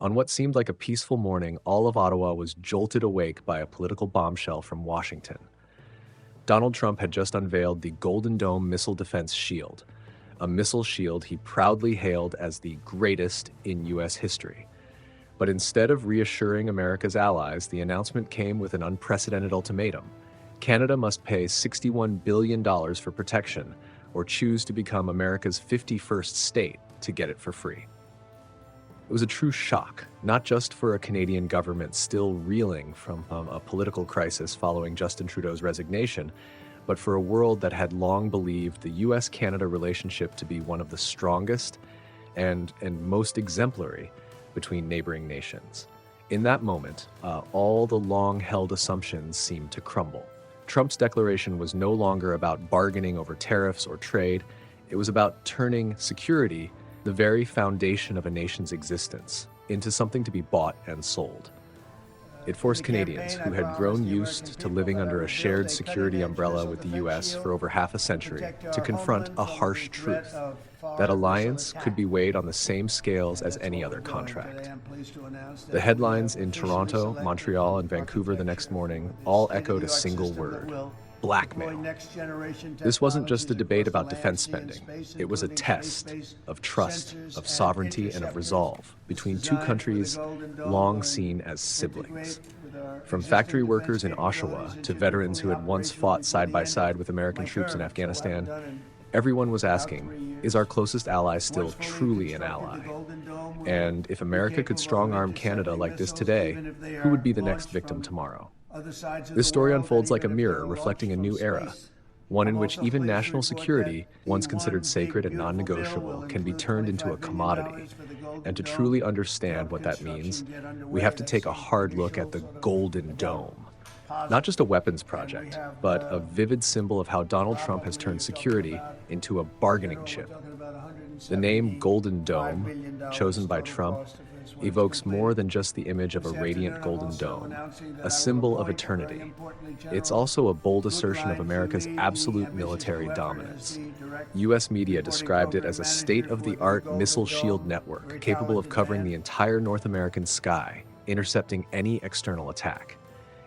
On what seemed like a peaceful morning, all of Ottawa was jolted awake by a political bombshell from Washington. Donald Trump had just unveiled the Golden Dome Missile Defense Shield, a missile shield he proudly hailed as the greatest in U.S. history. But instead of reassuring America's allies, the announcement came with an unprecedented ultimatum. Canada must pay $61 billion for protection or choose to become America's 51st state to get it for free. It was a true shock, not just for a Canadian government still reeling from a political crisis following Justin Trudeau's resignation, but for a world that had long believed the U.S.-Canada relationship to be one of the strongest and most exemplary between neighboring nations. In that moment, all the long-held assumptions seemed to crumble. Trump's declaration was no longer about bargaining over tariffs or trade. It was about turning security, the very foundation of a nation's existence, into something to be bought and sold. It forced Canadians, who had grown used to living under a shared security umbrella with the U.S. for over half a century, to confront a harsh truth: that alliance could be weighed on the same scales as any other contract. The headlines in Toronto, Montreal, and Vancouver the next morning all echoed a single word: blackmail. This wasn't just a debate about defense spending. It was a test of trust, of sovereignty, and of resolve between two countries long seen as siblings. From factory workers in Oshawa to veterans who had once fought side by side with American troops in Afghanistan, everyone was asking, is our closest ally still truly an ally? And if America could strong-arm Canada like this today, who would be the next victim tomorrow? This story unfolds like a mirror reflecting a new era, one in which even national security, once considered sacred and non-negotiable, can be turned into a commodity. And to truly understand what that means, we have to take a hard look at the Golden Dome. Not just a weapons project, but a vivid symbol of how Donald Trump has turned security into a bargaining chip. The name Golden Dome, chosen by Trump, evokes more than just the image of a radiant golden dome, a symbol of eternity. It's also a bold assertion of America's absolute military dominance. U.S. media described it as a state-of-the-art missile shield network capable of covering the entire North American sky, intercepting any external attack.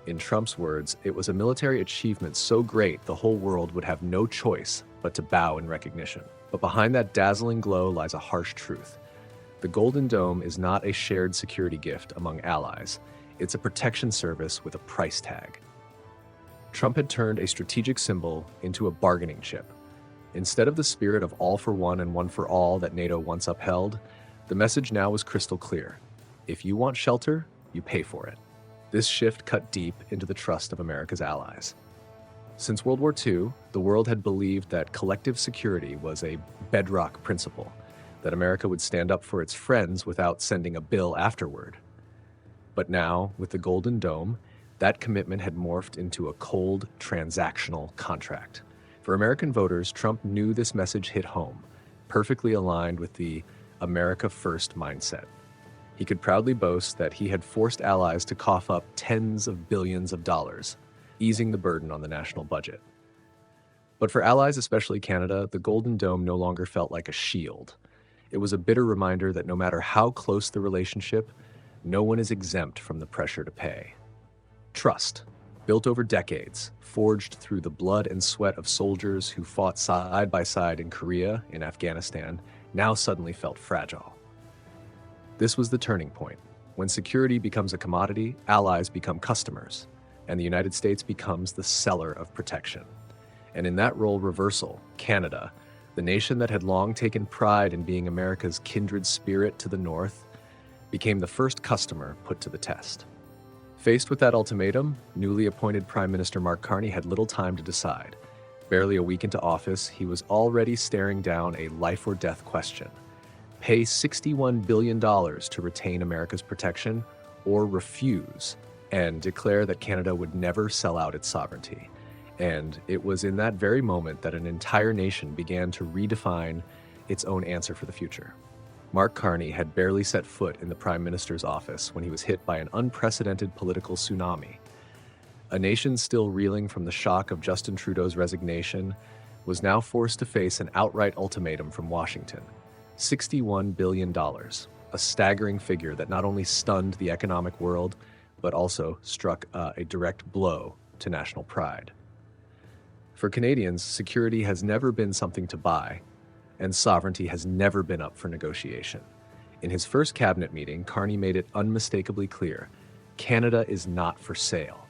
In Trump's words, it was a military achievement so great the whole world would have no choice but to bow in recognition. But behind that dazzling glow lies a harsh truth. The Golden Dome is not a shared security gift among allies. It's a protection service with a price tag. Trump had turned a strategic symbol into a bargaining chip. Instead of the spirit of all for one and one for all that NATO once upheld, the message now was crystal clear. If you want shelter, you pay for it. This shift cut deep into the trust of America's allies. Since World War II, the world had believed that collective security was a bedrock principle, that America would stand up for its friends without sending a bill afterward. But now, with the Golden Dome, that commitment had morphed into a cold, transactional contract. For American voters, Trump knew this message hit home, perfectly aligned with the America First mindset. He could proudly boast that he had forced allies to cough up tens of billions of dollars, easing the burden on the national budget. But for allies, especially Canada, the Golden Dome no longer felt like a shield. It was a bitter reminder that no matter how close the relationship, no one is exempt from the pressure to pay. Trust, built over decades, forged through the blood and sweat of soldiers who fought side by side in Korea, in Afghanistan, now suddenly felt fragile. This was the turning point. When security becomes a commodity, allies become customers, and the United States becomes the seller of protection. And in that role reversal, Canada, the nation that had long taken pride in being America's kindred spirit to the north, became the first customer put to the test. Faced with that ultimatum, newly appointed Prime Minister Mark Carney had little time to decide. Barely a week into office, he was already staring down a life-or-death question. Pay $61 billion to retain America's protection, or refuse, and declare that Canada would never sell out its sovereignty. And it was in that very moment that an entire nation began to redefine its own answer for the future. Mark Carney had barely set foot in the Prime Minister's office when he was hit by an unprecedented political tsunami. A nation still reeling from the shock of Justin Trudeau's resignation was now forced to face an outright ultimatum from Washington: $61 billion, a staggering figure that not only stunned the economic world, but also struck a direct blow to national pride. For Canadians, security has never been something to buy, and sovereignty has never been up for negotiation. In his first cabinet meeting, Carney made it unmistakably clear, Canada is not for sale.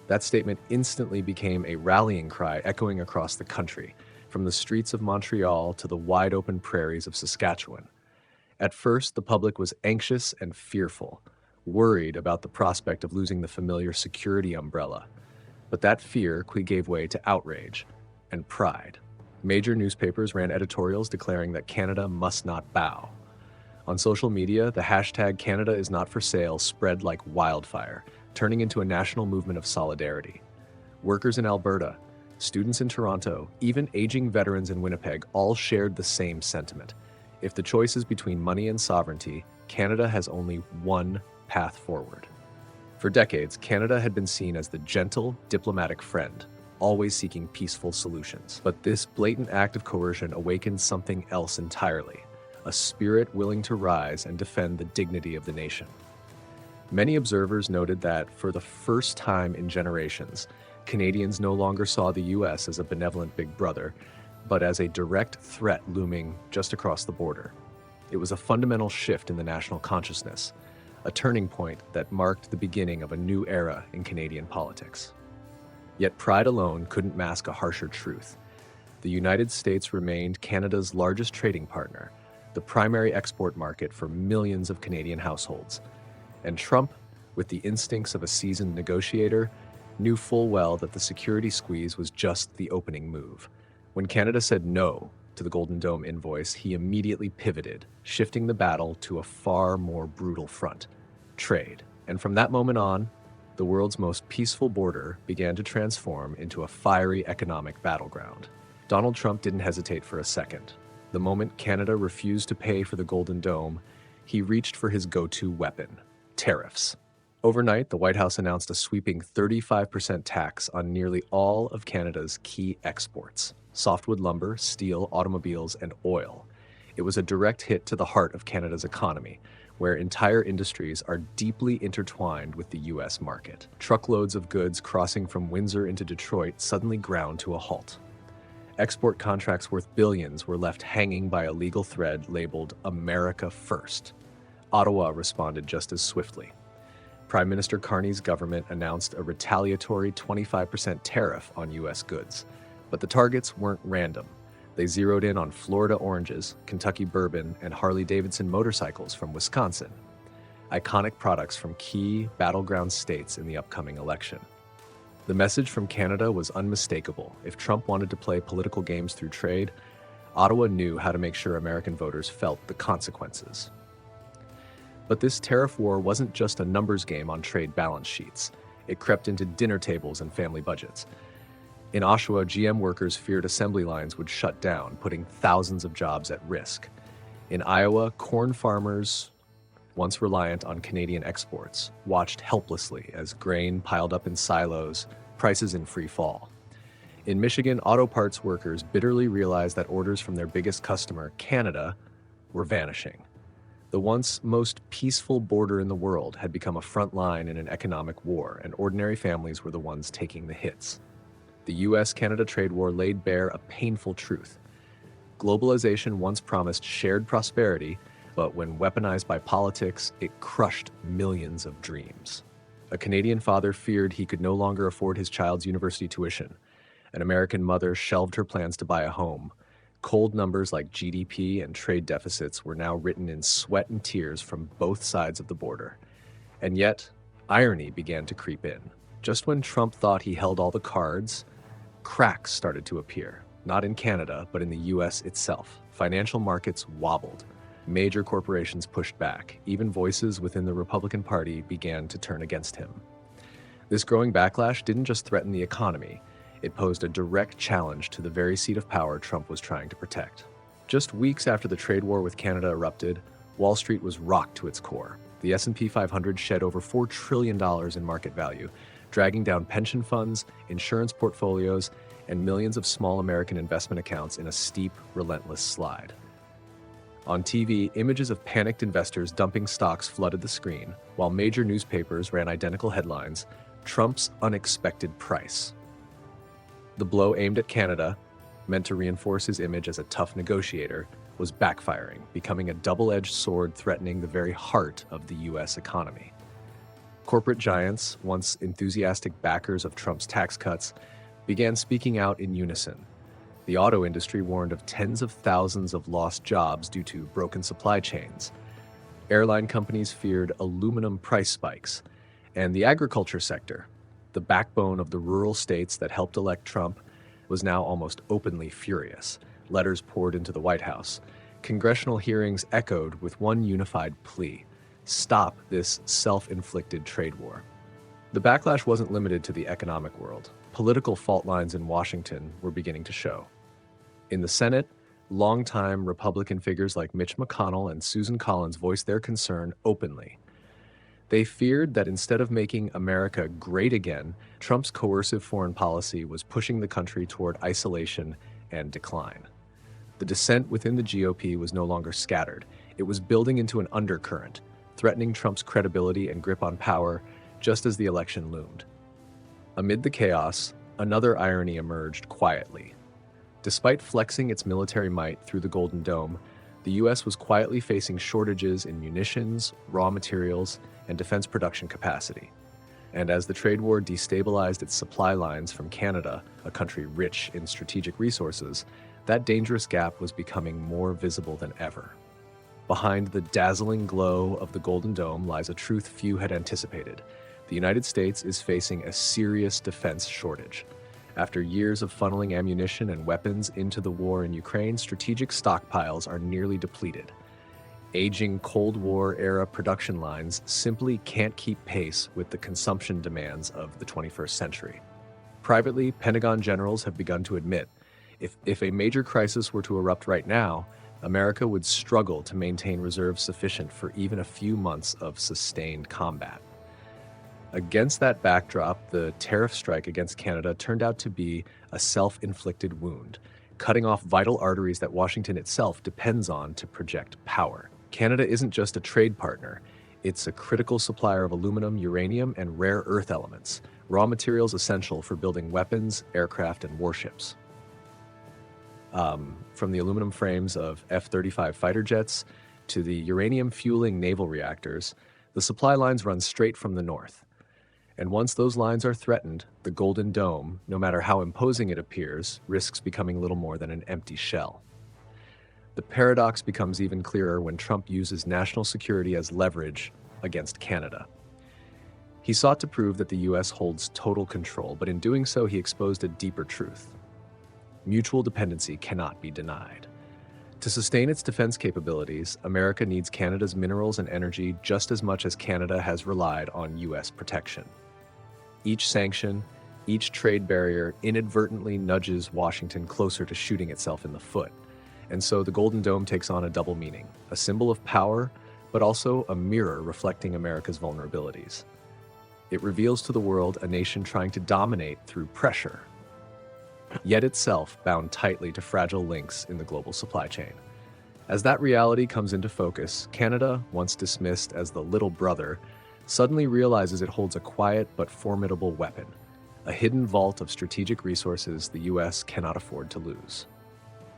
That statement instantly became a rallying cry echoing across the country, from the streets of Montreal to the wide-open prairies of Saskatchewan. At first, the public was anxious and fearful, worried about the prospect of losing the familiar security umbrella. But that fear quickly gave way to outrage and pride. Major newspapers ran editorials declaring that Canada must not bow. On social media, the hashtag Canada is not for sale spread like wildfire, turning into a national movement of solidarity. Workers in Alberta, students in Toronto, even aging veterans in Winnipeg all shared the same sentiment. If the choice is between money and sovereignty, Canada has only one path forward. For decades, Canada had been seen as the gentle, diplomatic friend, always seeking peaceful solutions. But this blatant act of coercion awakened something else entirely, a spirit willing to rise and defend the dignity of the nation. Many observers noted that, for the first time in generations, Canadians no longer saw the U.S. as a benevolent big brother, but as a direct threat looming just across the border. It was a fundamental shift in the national consciousness, a turning point that marked the beginning of a new era in Canadian politics. Yet pride alone couldn't mask a harsher truth. The United States remained Canada's largest trading partner, the primary export market for millions of Canadian households. And Trump, with the instincts of a seasoned negotiator, knew full well that the security squeeze was just the opening move. When Canada said no to the Golden Dome invoice, he immediately pivoted, shifting the battle to a far more brutal front: trade. And from that moment on, the world's most peaceful border began to transform into a fiery economic battleground. Donald Trump didn't hesitate for a second. The moment Canada refused to pay for the Golden Dome, he reached for his go-to weapon: tariffs. Overnight, the White House announced a sweeping 35% tax on nearly all of Canada's key exports: softwood lumber, steel, automobiles, and oil. It was a direct hit to the heart of Canada's economy, where entire industries are deeply intertwined with the U.S. market. Truckloads of goods crossing from Windsor into Detroit suddenly ground to a halt. Export contracts worth billions were left hanging by a legal thread labeled America First. Ottawa responded just as swiftly. Prime Minister Carney's government announced a retaliatory 25% tariff on U.S. goods. But the targets weren't random. They zeroed in on Florida oranges, Kentucky bourbon, and Harley-Davidson motorcycles from Wisconsin, iconic products from key battleground states in the upcoming election. The message from Canada was unmistakable. If Trump wanted to play political games through trade, Ottawa knew how to make sure American voters felt the consequences. But this tariff war wasn't just a numbers game on trade balance sheets. It crept into dinner tables and family budgets. In Oshawa, GM workers feared assembly lines would shut down, putting thousands of jobs at risk. In Iowa, corn farmers, once reliant on Canadian exports, watched helplessly as grain piled up in silos, prices in free fall. In Michigan, auto parts workers bitterly realized that orders from their biggest customer, Canada, were vanishing. The once most peaceful border in the world had become a front line in an economic war, and ordinary families were the ones taking the hits. The U.S.-Canada trade war laid bare a painful truth. Globalization once promised shared prosperity, but when weaponized by politics, it crushed millions of dreams. A Canadian father feared he could no longer afford his child's university tuition. An American mother shelved her plans to buy a home. Cold numbers like GDP and trade deficits were now written in sweat and tears from both sides of the border. And yet, irony began to creep in. Just when Trump thought he held all the cards, cracks started to appear, not in Canada, but in the U.S. itself. Financial markets wobbled. Major corporations pushed back. Even voices within the Republican Party began to turn against him. This growing backlash didn't just threaten the economy. It posed a direct challenge to the very seat of power Trump was trying to protect. Just weeks after the trade war with Canada erupted, Wall Street was rocked to its core. The S&P 500 shed over $4 trillion in market value, dragging down pension funds, insurance portfolios, and millions of small American investment accounts in a steep, relentless slide. On TV, images of panicked investors dumping stocks flooded the screen, while major newspapers ran identical headlines, "Trump's unexpected price." The blow aimed at Canada, meant to reinforce his image as a tough negotiator, was backfiring, becoming a double-edged sword threatening the very heart of the U.S. economy. Corporate giants, once enthusiastic backers of Trump's tax cuts, began speaking out in unison. The auto industry warned of tens of thousands of lost jobs due to broken supply chains. Airline companies feared aluminum price spikes. And the agriculture sector, the backbone of the rural states that helped elect Trump, was now almost openly furious. Letters poured into the White House. Congressional hearings echoed with one unified plea: stop this self-inflicted trade war. The backlash wasn't limited to the economic world. Political fault lines in Washington were beginning to show. In the Senate, longtime Republican figures like Mitch McConnell and Susan Collins voiced their concern openly. They feared that instead of making America great again, Trump's coercive foreign policy was pushing the country toward isolation and decline. The dissent within the GOP was no longer scattered. It was building into an undercurrent, threatening Trump's credibility and grip on power just as the election loomed. Amid the chaos, another irony emerged quietly. Despite flexing its military might through the Golden Dome, the U.S. was quietly facing shortages in munitions, raw materials, and defense production capacity. And as the trade war destabilized its supply lines from Canada, a country rich in strategic resources, that dangerous gap was becoming more visible than ever. Behind the dazzling glow of the Golden Dome lies a truth few had anticipated. The United States is facing a serious defense shortage. After years of funneling ammunition and weapons into the war in Ukraine, strategic stockpiles are nearly depleted. Aging Cold War-era production lines simply can't keep pace with the consumption demands of the 21st century. Privately, Pentagon generals have begun to admit, if a major crisis were to erupt right now, America would struggle to maintain reserves sufficient for even a few months of sustained combat. Against that backdrop, the tariff strike against Canada turned out to be a self-inflicted wound, cutting off vital arteries that Washington itself depends on to project power. Canada isn't just a trade partner, it's a critical supplier of aluminum, uranium, and rare earth elements, raw materials essential for building weapons, aircraft, and warships. From the aluminum frames of F-35 fighter jets to the uranium fueling naval reactors, the supply lines run straight from the north. And once those lines are threatened, the Golden Dome, no matter how imposing it appears, risks becoming little more than an empty shell. The paradox becomes even clearer when Trump uses national security as leverage against Canada. He sought to prove that the U.S. holds total control, but in doing so, he exposed a deeper truth. Mutual dependency cannot be denied. To sustain its defense capabilities, America needs Canada's minerals and energy just as much as Canada has relied on U.S. protection. Each sanction, each trade barrier inadvertently nudges Washington closer to shooting itself in the foot. And so the Golden Dome takes on a double meaning, a symbol of power, but also a mirror reflecting America's vulnerabilities. It reveals to the world a nation trying to dominate through pressure, yet itself bound tightly to fragile links in the global supply chain. As that reality comes into focus, Canada, once dismissed as the little brother, suddenly realizes it holds a quiet but formidable weapon, a hidden vault of strategic resources the U.S. cannot afford to lose.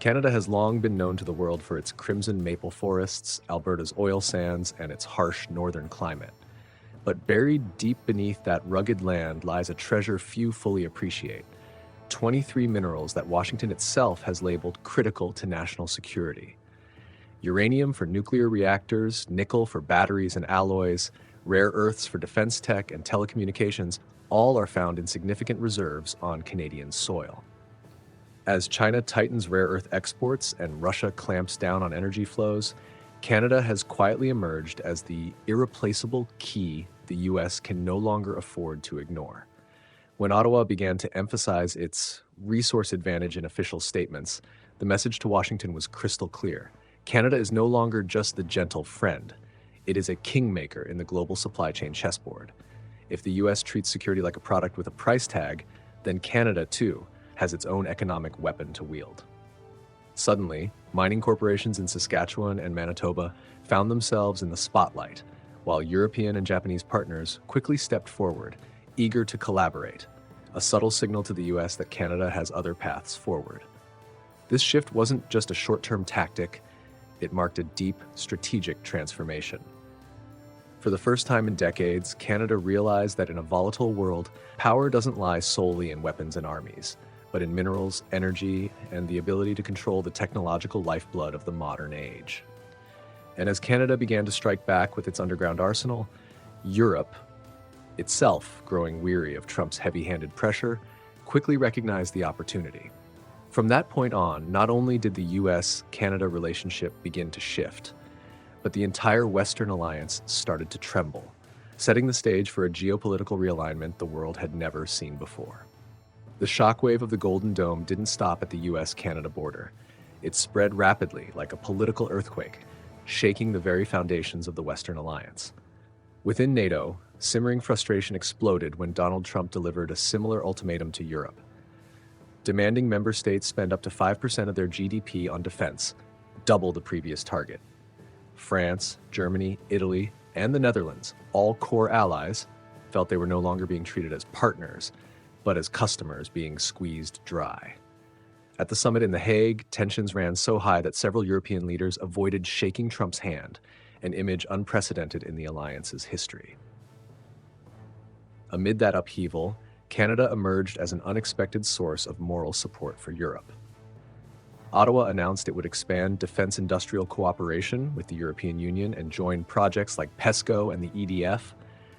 Canada has long been known to the world for its crimson maple forests, Alberta's oil sands, and its harsh northern climate. But buried deep beneath that rugged land lies a treasure few fully appreciate: 23 minerals that Washington itself has labeled critical to national security. Uranium for nuclear reactors, nickel for batteries and alloys, rare earths for defense tech and telecommunications, all are found in significant reserves on Canadian soil. As China tightens rare earth exports and Russia clamps down on energy flows, Canada has quietly emerged as the irreplaceable key the U.S. can no longer afford to ignore. When Ottawa began to emphasize its resource advantage in official statements, the message to Washington was crystal clear. Canada is no longer just the gentle friend. It is a kingmaker in the global supply chain chessboard. If the U.S. treats security like a product with a price tag, then Canada, too, has its own economic weapon to wield. Suddenly, Mining corporations in Saskatchewan and Manitoba found themselves in the spotlight, while European and Japanese partners quickly stepped forward, eager to collaborate, a subtle signal to the US that Canada has other paths forward. This shift wasn't just a short-term tactic, it marked a deep, strategic transformation. For the first time in decades, Canada realized that in a volatile world, power doesn't lie solely in weapons and armies, but in minerals, energy, and the ability to control the technological lifeblood of the modern age. And as Canada began to strike back with its underground arsenal, Europe, itself growing weary of Trump's heavy-handed pressure, quickly recognized the opportunity. From that point on, not only did the US-Canada relationship begin to shift, but the entire Western alliance started to tremble, setting the stage for a geopolitical realignment the world had never seen before. The shockwave of the Golden Dome didn't stop at the US-Canada border. It spread rapidly like a political earthquake, shaking the very foundations of the Western alliance. Within NATO, simmering frustration exploded when Donald Trump delivered a similar ultimatum to Europe, demanding member states spend up to 5% of their GDP on defense, double the previous target. France, Germany, Italy, and the Netherlands, all core allies, felt they were no longer being treated as partners, but as customers being squeezed dry. At the summit in The Hague, tensions ran so high that several European leaders avoided shaking Trump's hand, an image unprecedented in the alliance's history. Amid that upheaval, Canada emerged as an unexpected source of moral support for Europe. Ottawa announced it would expand defense industrial cooperation with the European Union and join projects like PESCO and the EDF,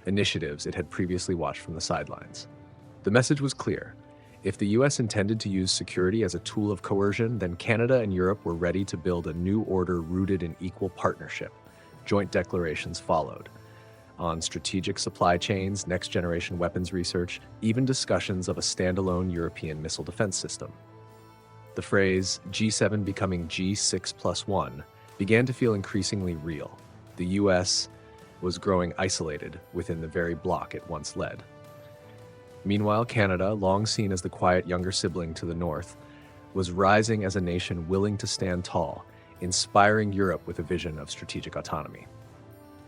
initiatives it had previously watched from the sidelines. The message was clear. If the US intended to use security as a tool of coercion, then Canada and Europe were ready to build a new order rooted in equal partnership. Joint declarations followed on strategic supply chains, next-generation weapons research, even discussions of a standalone European missile defense system. The phrase G7 becoming G6+1 began to feel increasingly real. The US was growing isolated within the very bloc it once led. Meanwhile, Canada, long seen as the quiet younger sibling to the north, was rising as a nation willing to stand tall, inspiring Europe with a vision of strategic autonomy.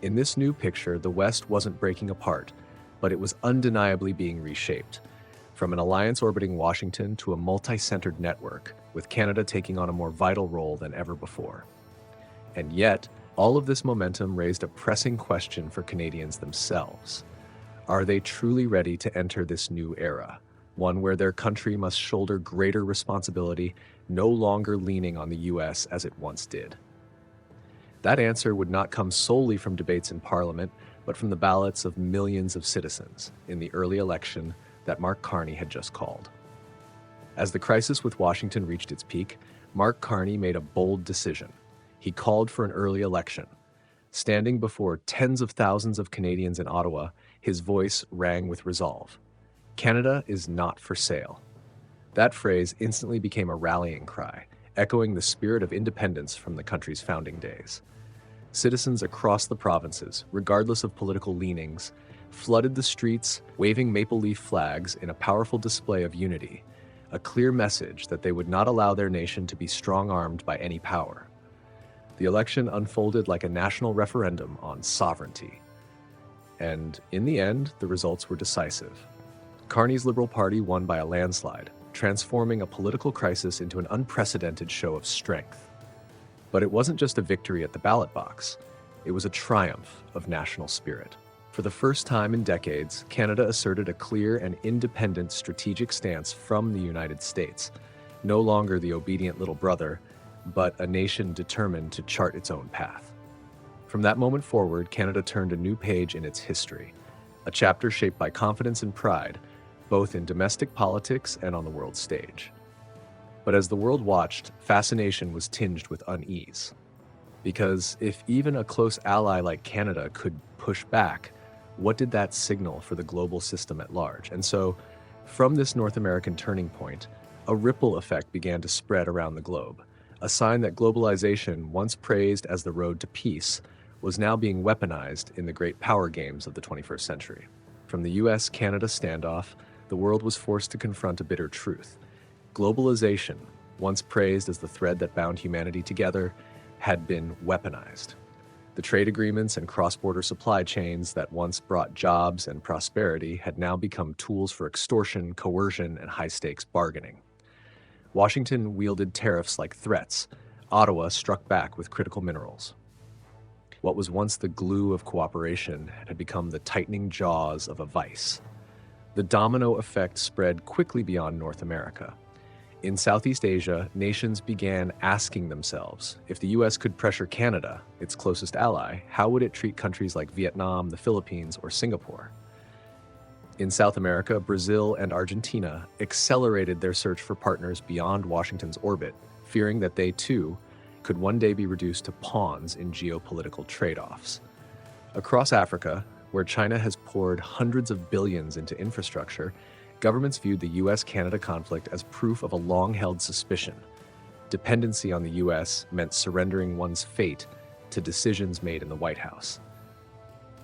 In this new picture, the West wasn't breaking apart, but it was undeniably being reshaped, from an alliance orbiting Washington to a multi-centered network, with Canada taking on a more vital role than ever before. And yet, all of this momentum raised a pressing question for Canadians themselves. Are they truly ready to enter this new era, one where their country must shoulder greater responsibility, no longer leaning on the US as it once did? That answer would not come solely from debates in Parliament, but from the ballots of millions of citizens in the early election that Mark Carney had just called. As the crisis with Washington reached its peak, Mark Carney made a bold decision. He called for an early election. Standing before tens of thousands of Canadians in Ottawa, his voice rang with resolve. Canada is not for sale. That phrase instantly became a rallying cry, echoing the spirit of independence from the country's founding days. Citizens across the provinces, regardless of political leanings, flooded the streets, waving maple leaf flags in a powerful display of unity, a clear message that they would not allow their nation to be strong-armed by any power. The election unfolded like a national referendum on sovereignty. And in the end, the results were decisive. Carney's Liberal Party won by a landslide, transforming a political crisis into an unprecedented show of strength. But it wasn't just a victory at the ballot box. It was a triumph of national spirit. For the first time in decades, Canada asserted a clear and independent strategic stance from the United States, no longer the obedient little brother, but a nation determined to chart its own path. From that moment forward, Canada turned a new page in its history, a chapter shaped by confidence and pride, both in domestic politics and on the world stage. But as the world watched, fascination was tinged with unease. Because if even a close ally like Canada could push back, what did that signal for the global system at large? And so, from this North American turning point, a ripple effect began to spread around the globe, a sign that globalization, once praised as the road to peace, was now being weaponized in the great power games of the 21st century. From the US-Canada standoff, the world was forced to confront a bitter truth. Globalization, once praised as the thread that bound humanity together, had been weaponized. The trade agreements and cross-border supply chains that once brought jobs and prosperity had now become tools for extortion, coercion, and high-stakes bargaining. Washington wielded tariffs like threats. Ottawa struck back with critical minerals. What was once the glue of cooperation had become the tightening jaws of a vice. The domino effect spread quickly beyond North America. In Southeast Asia, nations began asking themselves, if the US could pressure Canada, its closest ally, how would it treat countries like Vietnam, the Philippines, or Singapore? In South America, Brazil and Argentina accelerated their search for partners beyond Washington's orbit, fearing that they too could one day be reduced to pawns in geopolitical trade-offs. Across Africa, where China has poured hundreds of billions into infrastructure, governments viewed the US-Canada conflict as proof of a long-held suspicion. Dependency on the US meant surrendering one's fate to decisions made in the White House.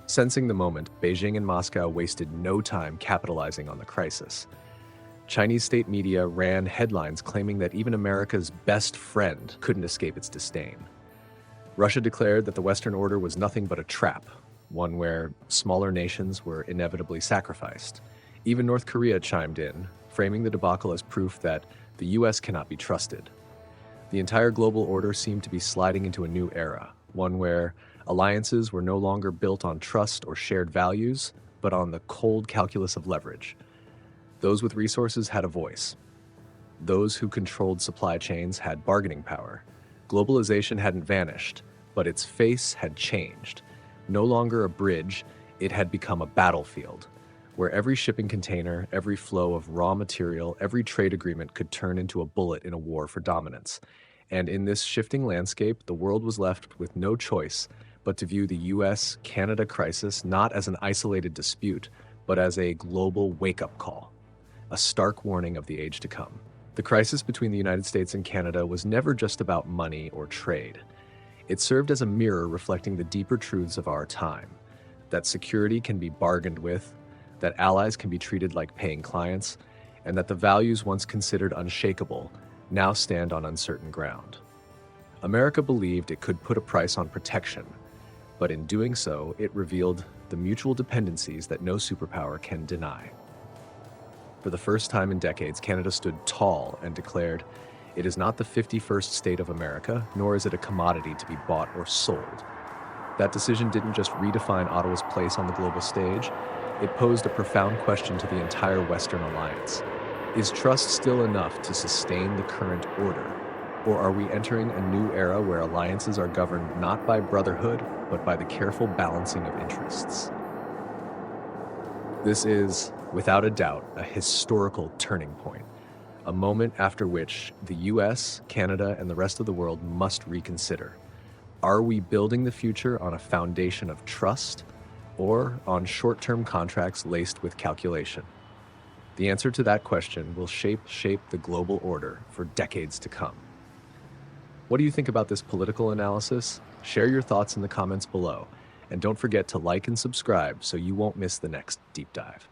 Sensing the moment, Beijing and Moscow wasted no time capitalizing on the crisis. Chinese state media ran headlines claiming that even America's best friend couldn't escape its disdain. Russia declared that the Western order was nothing but a trap, one where smaller nations were inevitably sacrificed. Even North Korea chimed in, framing the debacle as proof that the US cannot be trusted. The entire global order seemed to be sliding into a new era, one where alliances were no longer built on trust or shared values, but on the cold calculus of leverage. Those with resources had a voice. Those who controlled supply chains had bargaining power. Globalization hadn't vanished, but its face had changed. No longer a bridge, it had become a battlefield, where every shipping container, every flow of raw material, every trade agreement could turn into a bullet in a war for dominance. And in this shifting landscape, the world was left with no choice but to view the US-Canada crisis not as an isolated dispute, but as a global wake-up call, a stark warning of the age to come. The crisis between the United States and Canada was never just about money or trade. It served as a mirror reflecting the deeper truths of our time, that security can be bargained with, that allies can be treated like paying clients, and that the values once considered unshakable now stand on uncertain ground. America believed it could put a price on protection, but in doing so, it revealed the mutual dependencies that no superpower can deny. For the first time in decades, Canada stood tall and declared, "It is not the 51st state of America, nor is it a commodity to be bought or sold." That decision didn't just redefine Ottawa's place on the global stage, it posed a profound question to the entire Western alliance. Is trust still enough to sustain the current order? Or are we entering a new era where alliances are governed not by brotherhood, but by the careful balancing of interests? This is, without a doubt, a historical turning point, a moment after which the US, Canada, and the rest of the world must reconsider. Are we building the future on a foundation of trust, or on short-term contracts laced with calculation? The answer to that question will shape the global order for decades to come. What do you think about this political analysis? Share your thoughts in the comments below, and don't forget to like and subscribe so you won't miss the next deep dive.